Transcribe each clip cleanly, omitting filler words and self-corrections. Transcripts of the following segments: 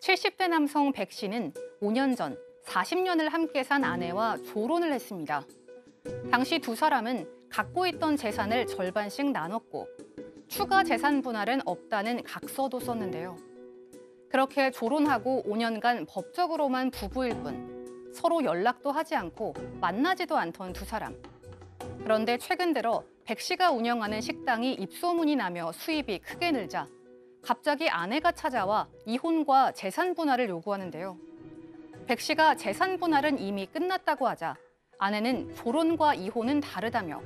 70대 남성 백 씨는 5년 전 40년을 함께 산 아내와 조론을 했습니다. 당시 두 사람은 갖고 있던 재산을 절반씩 나눴고 추가 재산 분할은 없다는 각서도 썼는데요. 그렇게 조론하고 5년간 법적으로만 부부일 뿐 서로 연락도 하지 않고 만나지도 않던 두 사람. 그런데 최근 들어 백 씨가 운영하는 식당이 입소문이 나며 수입이 크게 늘자 갑자기 아내가 찾아와 이혼과 재산 분할을 요구하는데요. 백 씨가 재산 분할은 이미 끝났다고 하자 아내는 조론과 이혼은 다르다며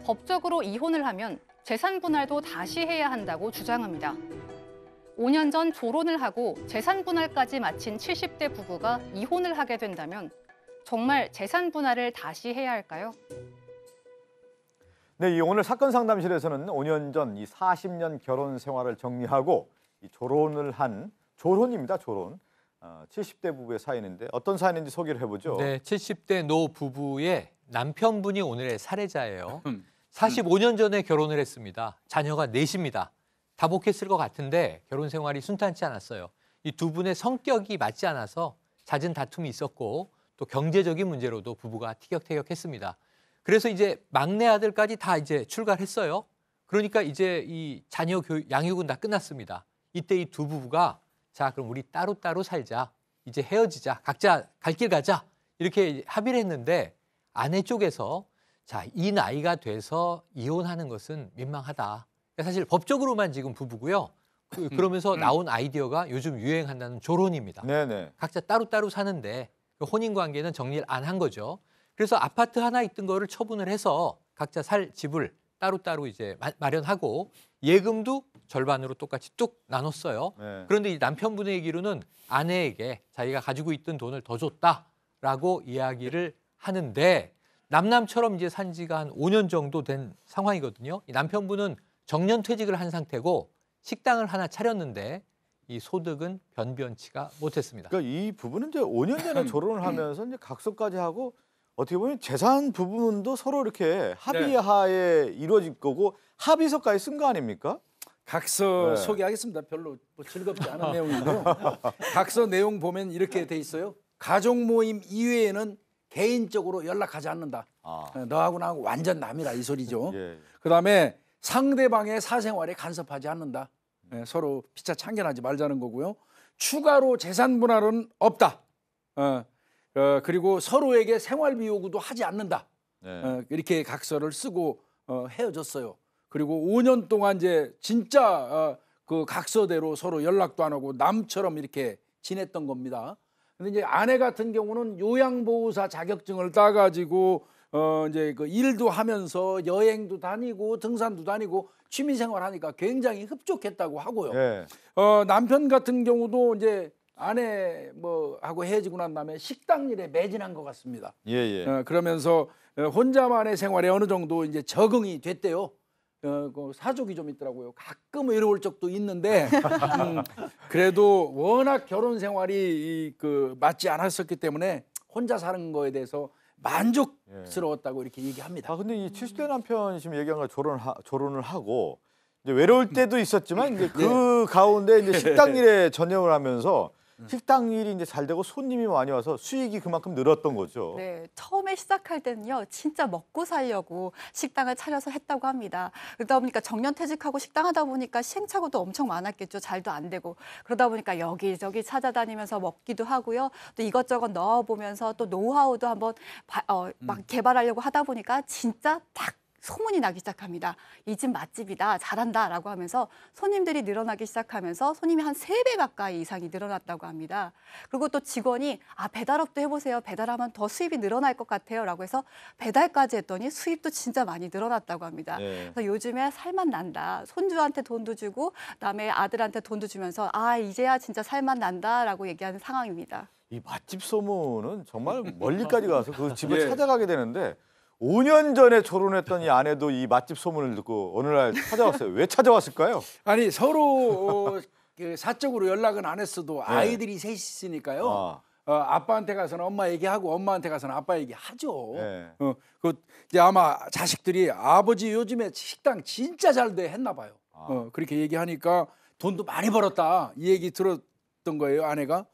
법적으로 이혼을 하면 재산 분할도 다시 해야 한다고 주장합니다. 5년 전 조론을 하고 재산 분할까지 마친 70대 부부가 이혼을 하게 된다면 정말 재산 분할을 다시 해야 할까요? 네, 오늘 사건 상담실에서는 5년 전 이 40년 결혼 생활을 정리하고 이 조론을 한 조론입니다. 조론. 70대 부부의 사연인데 어떤 사연인지 소개를 해보죠. 네, 70대 노 부부의 남편분이 오늘의 살해자예요. 45년 전에 결혼을 했습니다. 자녀가 넷입니다. 다복했을 것 같은데 결혼 생활이 순탄치 않았어요. 이 두 분의 성격이 맞지 않아서 잦은 다툼이 있었고 또 경제적인 문제로도 부부가 티격태격했습니다. 그래서 이제 막내 아들까지 다 이제 출가를 했어요. 그러니까 이제 이 자녀 양육은 다 끝났습니다. 이때 이 두 부부가 자, 그럼 우리 따로따로 살자. 이제 헤어지자. 각자 갈 길 가자. 이렇게 합의를 했는데 아내 쪽에서 자, 이 나이가 돼서 이혼하는 것은 민망하다. 사실 법적으로만 지금 부부고요. 그러면서 나온 아이디어가 요즘 유행한다는 조론입니다. 네네. 각자 따로따로 사는데 혼인관계는 정리를 안 한 거죠. 그래서 아파트 하나 있던 거를 처분을 해서 각자 살 집을 따로따로 이제 마련하고 예금도 절반으로 똑같이 뚝 나눴어요. 네. 그런데 이 남편분의 얘기로는 아내에게 자기가 가지고 있던 돈을 더 줬다라고 이야기를 하는데 남남처럼 이제 산 지가 한 5년 정도 된 상황이거든요. 이 남편분은 정년퇴직을 한 상태고 식당을 하나 차렸는데 이 소득은 변변치가 못했습니다. 그러니까 이 부부는 이제 5년 전에 조론을 하면서 이제 각서까지 하고 어떻게 보면 재산 부분도 서로 이렇게 합의하에 이루어질 거고 합의서까지 쓴 거 아닙니까? 각서 네. 소개하겠습니다. 별로 뭐 즐겁지 않은 내용인데요. 각서 내용 보면 이렇게 돼 있어요. 가족 모임 이외에는 개인적으로 연락하지 않는다. 너하고 나하고 완전 남이라 이 소리죠. 예. 그다음에 상대방의 사생활에 간섭하지 않는다. 서로 피차 참견하지 말자는 거고요. 추가로 재산 분할은 없다. 그리고 서로에게 생활비 요구도 하지 않는다. 네. 이렇게 각서를 쓰고 헤어졌어요. 그리고 5년 동안 이제 진짜 그 각서대로 서로 연락도 안 하고 남처럼 이렇게 지냈던 겁니다. 근데 이제 아내 같은 경우는 요양보호사 자격증을 따가지고 이제 그 일도 하면서 여행도 다니고 등산도 다니고 취미생활 하니까 굉장히 흡족했다고 하고요. 예. 남편 같은 경우도 이제 아내 하고 헤어지고 난 다음에 식당 일에 매진한 것 같습니다. 예. 그러면서 혼자만의 생활에 어느 정도 이제 적응이 됐대요. 그 사족이 좀 있더라고요. 가끔 외로울 적도 있는데 그래도 워낙 결혼 생활이 맞지 않았었기 때문에 혼자 사는 거에 대해서 만족스러웠다고 이렇게 얘기합니다. 근데 이 70대 남편이 지금 얘기한 거 조론을 하고 이제 외로울 때도 있었지만 이제 그 가운데 이제 식당 일에 전념을 하면서 식당 일이 이제 잘 되고 손님이 많이 와서 수익이 그만큼 늘었던 거죠. 네, 처음에 시작할 때는요, 진짜 먹고 살려고 식당을 차려서 했다고 합니다. 그러다 보니까 정년퇴직하고 식당 하다 보니까 시행착오도 엄청 많았겠죠. 잘도 안 되고. 그러다 보니까 여기저기 찾아다니면서 먹기도 하고요. 또 이것저것 넣어보면서 또 노하우도 한번 막 개발하려고 하다 보니까 진짜 딱 소문이 나기 시작합니다. 이 집 맛집이다, 잘한다라고 하면서 손님들이 늘어나기 시작하면서 손님이 한 3배 가까이 이상이 늘어났다고 합니다. 그리고 또 직원이 배달업도 해보세요. 배달하면 더 수입이 늘어날 것 같아요. 라고 해서 배달까지 했더니 수입도 진짜 많이 늘어났다고 합니다. 네. 그래서 요즘에 살맛 난다. 손주한테 돈도 주고 그다음에 아들한테 돈도 주면서 이제야 진짜 살맛 난다라고 얘기하는 상황입니다. 이 맛집 소문은 정말 멀리까지 가서 그 집을 찾아가게 되는데 5년 전에 결혼했던 이 아내도 이 맛집 소문을 듣고 어느 날 찾아왔어요. 왜 찾아왔을까요? 아니 서로 사적으로 연락은 안 했어도 아이들이 셋이 있으니까요. 아빠한테 가서는 엄마 얘기하고 엄마한테 가서는 아빠 얘기하죠. 네. 이제 아마 자식들이 아버지 요즘에 식당 진짜 잘 돼 했나 봐요. 그렇게 얘기하니까 돈도 많이 벌었다 이 얘기 들었던 있던 거예요. 아내가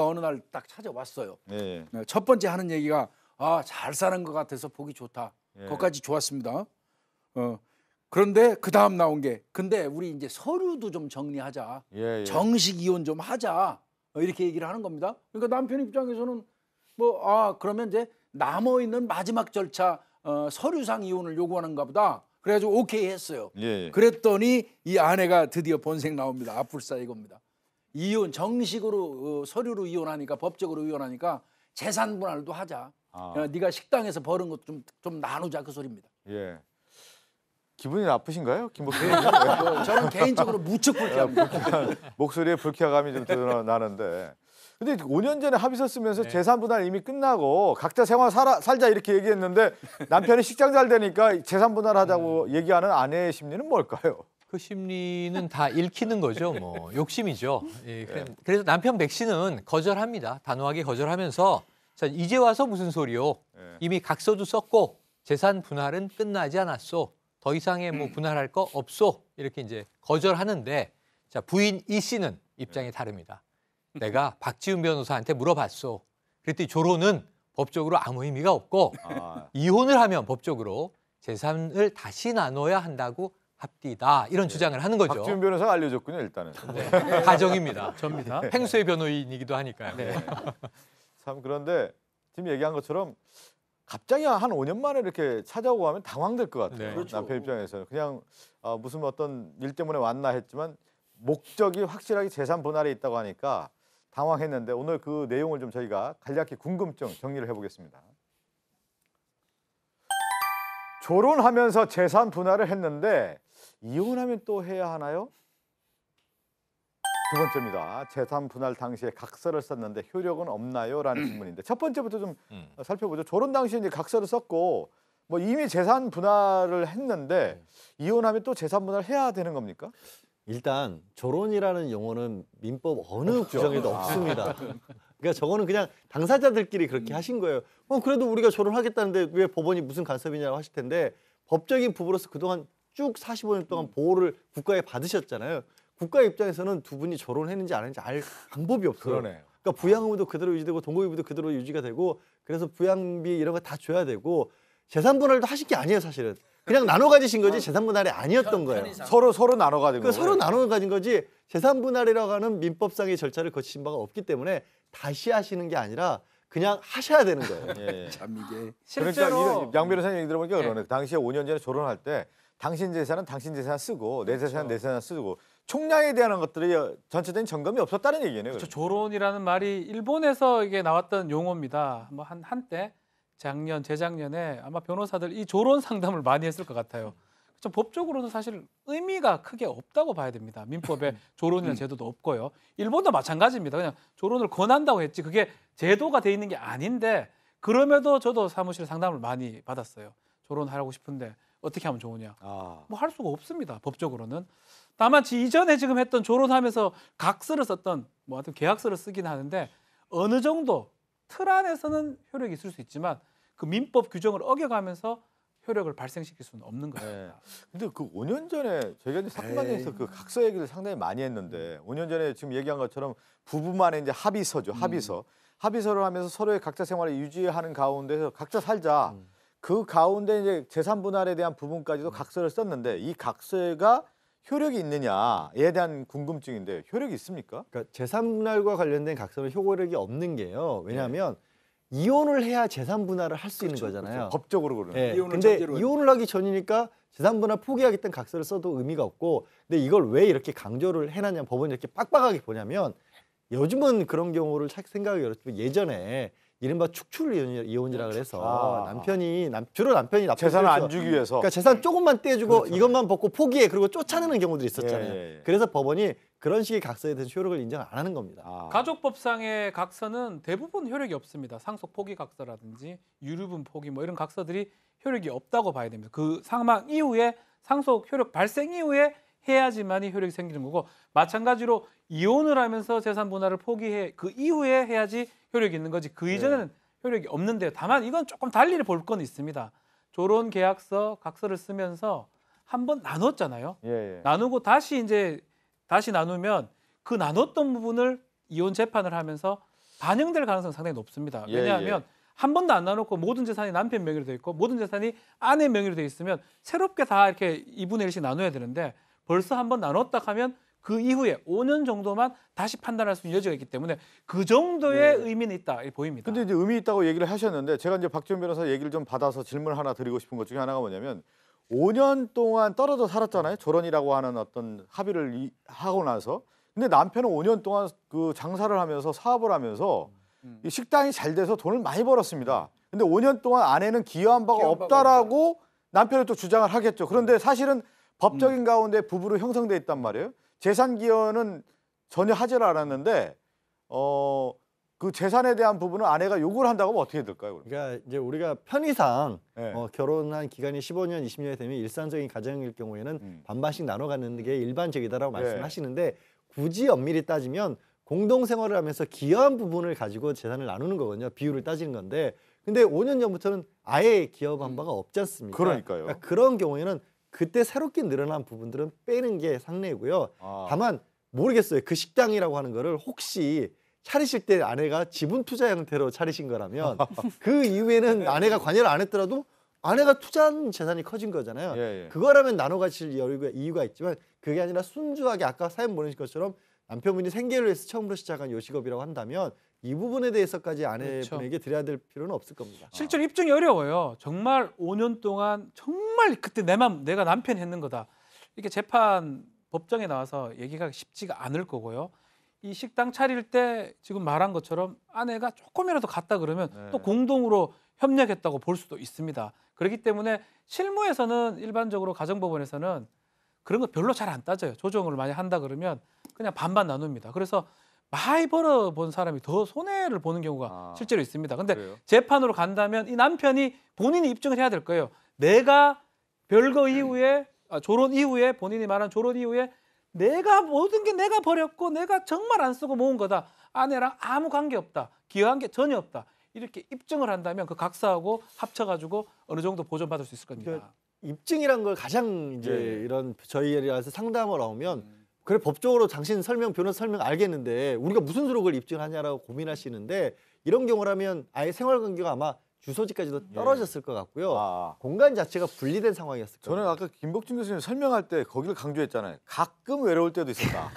어느 날 딱 찾아왔어요. 예. 첫 번째 하는 얘기가 잘 사는 것 같아서 보기 좋다. 예. 그것까지 좋았습니다. 그런데 그 다음 나온 게 근데 우리 이제 서류도 좀 정리하자. 예. 정식 이혼 좀 하자. 이렇게 얘기를 하는 겁니다. 그러니까 남편 입장에서는 그러면 이제 남아 있는 마지막 절차 서류상 이혼을 요구하는가 보다. 그래가지고 오케이 했어요. 예. 그랬더니 이 아내가 드디어 본색 나옵니다. 아플싸 이겁니다. 이혼 정식으로 서류로 이혼하니까 법적으로 이혼하니까 재산 분할도 하자. 네가 식당에서 벌은 것도 좀 나누자 그 소리입니다. 예. 기분이 나쁘신가요, 김 목사님? 저는 개인적으로 무척 불쾌합니다. 목소리에 불쾌감이 좀 드러나는데. 근데 5년 전에 합의서 쓰면서 재산 분할 이미 끝나고 각자 생활 살자 이렇게 얘기했는데 남편이 식장 잘 되니까 재산 분할하자고 얘기하는 아내의 심리는 뭘까요? 그 심리는 다 읽히는 거죠. 뭐 욕심이죠. 예, 그래서 남편 백 씨는 거절합니다. 단호하게 거절하면서 자, 이제 와서 무슨 소리요? 이미 각서도 썼고 재산 분할은 끝나지 않았소. 더 이상의 뭐 분할할 거 없소. 이렇게 이제 거절하는데 자, 부인 이 씨는 입장이 다릅니다. 내가 박지훈 변호사한테 물어봤소. 그랬더니 조론은 법적으로 아무 의미가 없고 이혼을 하면 법적으로 재산을 다시 나눠야 한다고 합디다. 이런 주장을 하는 거죠. 박지훈 변호사가 알려줬군요, 일단은. 네, 가정입니다. 접니다. 팽수의 변호인이기도 하니까요. 네. 참 그런데 지금 얘기한 것처럼 갑자기 한 5년 만에 이렇게 찾아오고 하면 당황될 것 같아요. 네. 그렇죠. 남편 입장에서는 그냥 무슨 어떤 일 때문에 왔나 했지만 목적이 확실하게 재산 분할에 있다고 하니까 당황했는데 오늘 그 내용을 좀 저희가 간략히 궁금증 정리를 해보겠습니다. 결혼하면서 재산 분할을 했는데 이혼하면 또 해야 하나요? 두 번째입니다. 재산 분할 당시에 각서를 썼는데 효력은 없나요? 라는 질문인데 첫 번째부터 좀 살펴보죠. 결혼 당시에 이제 각서를 썼고 뭐 이미 재산 분할을 했는데 이혼하면 또 재산 분할 해야 되는 겁니까? 일단 결혼이라는 용어는 민법 어느 구정에도 없습니다. 그러니까 저거는 그냥 당사자들끼리 그렇게 하신 거예요. 그래도 우리가 결혼하겠다는데 왜 법원이 무슨 간섭이냐고 하실 텐데 법적인 부부로서 그동안 쭉 45년 동안 보호를 국가에 받으셨잖아요. 국가 입장에서는 두 분이 결혼했는지 안 했는지 알 방법이 없어요. 그러네요. 그러니까 부양 의무도 그대로 유지되고 동거 의무도 그대로 유지가 되고 그래서 부양비 이런 거 다 줘야 되고 재산 분할도 하신 게 아니에요, 사실은. 그냥 나눠 가지신 거지 재산 분할이 아니었던 거예요. 서로 나눠 가지고. 그 서로 나눠 가진 거지 재산 분할이라고 하는 민법상의 절차를 거치신 바가 없기 때문에 다시 하시는 게 아니라 그냥 하셔야 되는 거예요. 예. 참 이게 그러니까 양 변호사님 얘기 들어보니까 그러네. 당시에 5년 전에 결혼할 때 당신 재산은 당신 재산 쓰고 내 재산은 내 재산 쓰고 총량에 대한 것들이 전체적인 점검이 없었다는 얘기네요. 그렇죠. 조론이라는 말이 일본에서 이게 나왔던 용어입니다. 뭐 한때 재작년에 아마 변호사들 이 조론 상담을 많이 했을 것 같아요. 그렇죠. 법적으로는 사실 의미가 크게 없다고 봐야 됩니다. 민법에 조론이라는 제도도 없고요. 일본도 마찬가지입니다. 그냥 조론을 권한다고 했지 그게 제도가 돼 있는 게 아닌데 그럼에도 저도 사무실 상담을 많이 받았어요. 조론하고 싶은데 어떻게 하면 좋으냐. 뭐 할 수가 없습니다. 법적으로는. 다만 이전에 지금 했던 조론하면서 각서를 썼던 뭐 하여튼 계약서를 쓰긴 하는데 어느 정도 틀 안에서는 효력이 있을 수 있지만 그 민법 규정을 어겨가면서 효력을 발생시킬 수는 없는 거예요. 네. 근데 그 5년 전에 저희가 이제 사건관계에서 그 각서 얘기를 상당히 많이 했는데 5년 전에 지금 얘기한 것처럼 부부만의 이제 합의서죠. 합의서를 하면서 서로의 각자 생활을 유지하는 가운데서 각자 살자. 그 가운데 이제 재산 분할에 대한 부분까지도 각서를 썼는데 이 각서가 효력이 있느냐에 대한 궁금증인데 효력이 있습니까? 그러니까 재산 분할과 관련된 각서는 효력이 없는 게요. 왜냐하면 이혼을 해야 재산 분할을 할 수 있는 거잖아요. 그렇죠. 법적으로 그러는. 네. 이혼을 근데 전제로 이혼을 하기 전이니까 재산 분할 포기하겠다는 각서를 써도 의미가 없고 근데 이걸 왜 이렇게 강조를 해놨냐 법원이 이렇게 빡빡하게 보냐면 요즘은 그런 경우를 생각하기 어렵지만 예전에 이른바 축출 이혼이라 그래서 주로 남편이 재산을 안 주기 위해서. 그러니까 재산 조금만 떼주고 이것만 벗고 포기해 그리고 쫓아내는 경우들이 있었잖아요. 예. 그래서 법원이 그런 식의 각서에 대해서 효력을 인정 안 하는 겁니다. 가족법상의 각서는 대부분 효력이 없습니다. 상속 포기 각서라든지 유류분 포기 뭐 이런 각서들이 효력이 없다고 봐야 됩니다. 그 상황 이후에 상속 효력 발생 이후에 해야지만이 효력이 생기는 거고 마찬가지로 이혼을 하면서 재산 분할을 포기해 그 이후에 해야지 효력이 있는 거지 그 이전에는 효력이 없는데요. 다만 이건 조금 달리 볼 건 있습니다. 조론 계약서 각서를 쓰면서 한번 나눴잖아요. 예. 나누고 다시 나누면 그 나눴던 부분을 이혼 재판을 하면서 반영될 가능성이 상당히 높습니다. 예, 왜냐하면 한 번도 안 나눴고 모든 재산이 남편 명의로 돼 있고 모든 재산이 아내 명의로 돼 있으면 새롭게 다 이렇게 2분의 1씩 나눠야 되는데 벌써 한 번 나눴다 하면 그 이후에 5년 정도만 다시 판단할 수 있는 여지가 있기 때문에 그 정도의 의미는 있다 이렇게 보입니다. 근데 이제 의미 있다고 얘기를 하셨는데 제가 이제 박지원 변호사 얘기를 좀 받아서 질문을 하나 드리고 싶은 것 중에 하나가 뭐냐면 5년 동안 떨어져 살았잖아요. 조론이라고 하는 어떤 합의를 하고 나서. 근데 남편은 5년 동안 그 장사를 하면서 사업을 하면서 이 식당이 잘 돼서 돈을 많이 벌었습니다. 근데 5년 동안 아내는 기여한 바가 없다라고 남편은 또 주장을 하겠죠. 그런데 사실은 법적인 가운데 부부로 형성돼 있단 말이에요. 재산 기여는 전혀 하질 않았는데 그 재산에 대한 부분은 아내가 요구를 한다고 하면 어떻게 될까요? 그럼? 그러니까 이제 우리가 편의상 네. 결혼한 기간이 15년, 20년이 되면 일상적인 가정일 경우에는 반반씩 나눠 갖는 게 일반적이다라고 말씀하시는데 굳이 엄밀히 따지면 공동 생활을 하면서 기여한 부분을 가지고 재산을 나누는 거거든요. 비율을 따지는 건데 근데 5년 전부터는 아예 기여한 바가 없지 않습니까? 그러니까요. 그러니까 그런 경우에는 그때 새롭게 늘어난 부분들은 빼는 게 상례고요. 다만 모르겠어요. 그 식당이라고 하는 거를 혹시 차리실 때 아내가 지분 투자 형태로 차리신 거라면 그 이후에는 아내가 관여를 안 했더라도 아내가 투자한 재산이 커진 거잖아요. 예, 예. 그거라면 나눠 가실 이유가 있지만 그게 아니라 순수하게 아까 사연 보내신 것처럼 남편분이 생계를 위해서 처음으로 시작한 요식업이라고 한다면 이 부분에 대해서까지 아내분에게 드려야 될 필요는 없을 겁니다. 실제로 입증이 어려워요. 정말 5년 동안 정말 그때 내가 남편이 했는 거다. 이렇게 재판 법정에 나와서 얘기가 쉽지가 않을 거고요. 이 식당 차릴 때 지금 말한 것처럼 아내가 조금이라도 갔다 그러면 또 공동으로 협력했다고 볼 수도 있습니다. 그렇기 때문에 실무에서는 일반적으로 가정법원에서는 그런 거 별로 잘 안 따져요. 조정을 많이 한다 그러면 그냥 반반 나눕니다. 그래서 많이 벌어본 사람이 더 손해를 보는 경우가 실제로 있습니다. 근데 그래요? 재판으로 간다면 이 남편이 본인이 입증을 해야 될 거예요. 내가 별거 이후에 조론 이후에 본인이 말한 조론 이후에 내가 모든 게 내가 버렸고 내가 정말 안 쓰고 모은 거다. 아내랑 아무 관계 없다. 기여한 게 전혀 없다. 이렇게 입증을 한다면 그 각사하고 합쳐가지고 어느 정도 보존받을 수 있을 겁니다. 입증이란 걸 가장 이제 이런 저희에서 상담을 오면 그래 법적으로 당신 변호사 설명 알겠는데 우리가 무슨 수로 그걸 입증하냐라고 고민하시는데 이런 경우라면 아예 생활관계가 아마 주소지까지도 떨어졌을 것 같고요. 공간 자체가 분리된 상황이었을 거예요. 저는 아까 김복준 교수님 설명할 때 거기를 강조했잖아요. 가끔 외로울 때도 있었다.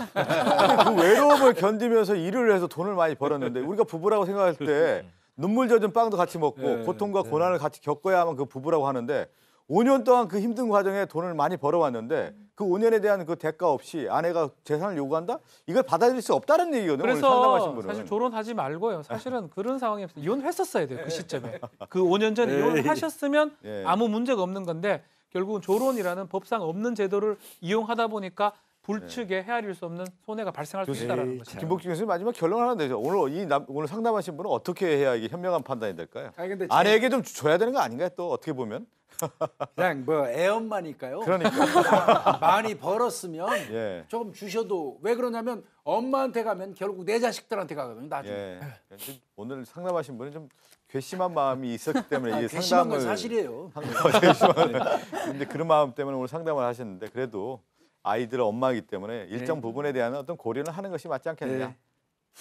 그 외로움을 견디면서 일을 해서 돈을 많이 벌었는데 우리가 부부라고 생각할 때 눈물 젖은 빵도 같이 먹고 고통과 고난을 같이 겪어야만 그 부부라고 하는데 5년 동안 그 힘든 과정에 돈을 많이 벌어왔는데 그 5년에 대한 그 대가 없이 아내가 재산을 요구한다? 이걸 받아들일 수 없다는 얘기거든요. 오늘 상담하신 그래서 분은. 사실 조론하지 말고요. 사실은 그런 상황이 없어요. 이혼했었어야 돼요. 그 시점에. 그 5년 전에 이혼을 하셨으면 아무 문제가 없는 건데 결국은 조론이라는 법상 없는 제도를 이용하다 보니까 불측에 헤아릴 수 없는 손해가 발생할 수 있다는 것이죠. 김복준 교수님 마지막 결론 하나 내죠. 오늘 상담하신 분은 어떻게 해야 이게 현명한 판단이 될까요? 아니, 근데 아내에게 좀 줘야 되는 거 아닌가요? 또 어떻게 보면? 그냥 뭐 애엄마니까요. 그러니까. 많이 벌었으면 예. 조금 주셔도 왜 그러냐면 엄마한테 가면 결국 내 자식들한테 가거든요. 나중에. 예. 오늘 상담하신 분은 좀 괘씸한 마음이 있었기 때문에 이게 괘씸한 건 상담을 사실이에요. 근데 그런 마음 때문에 오늘 상담을 하셨는데 그래도 아이들 엄마이기 때문에 일정 부분에 대한 어떤 고려는 하는 것이 맞지 않겠느냐.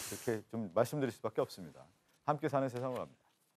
이렇게 좀 말씀드릴 수밖에 없습니다. 함께 사는 세상으로 합니다.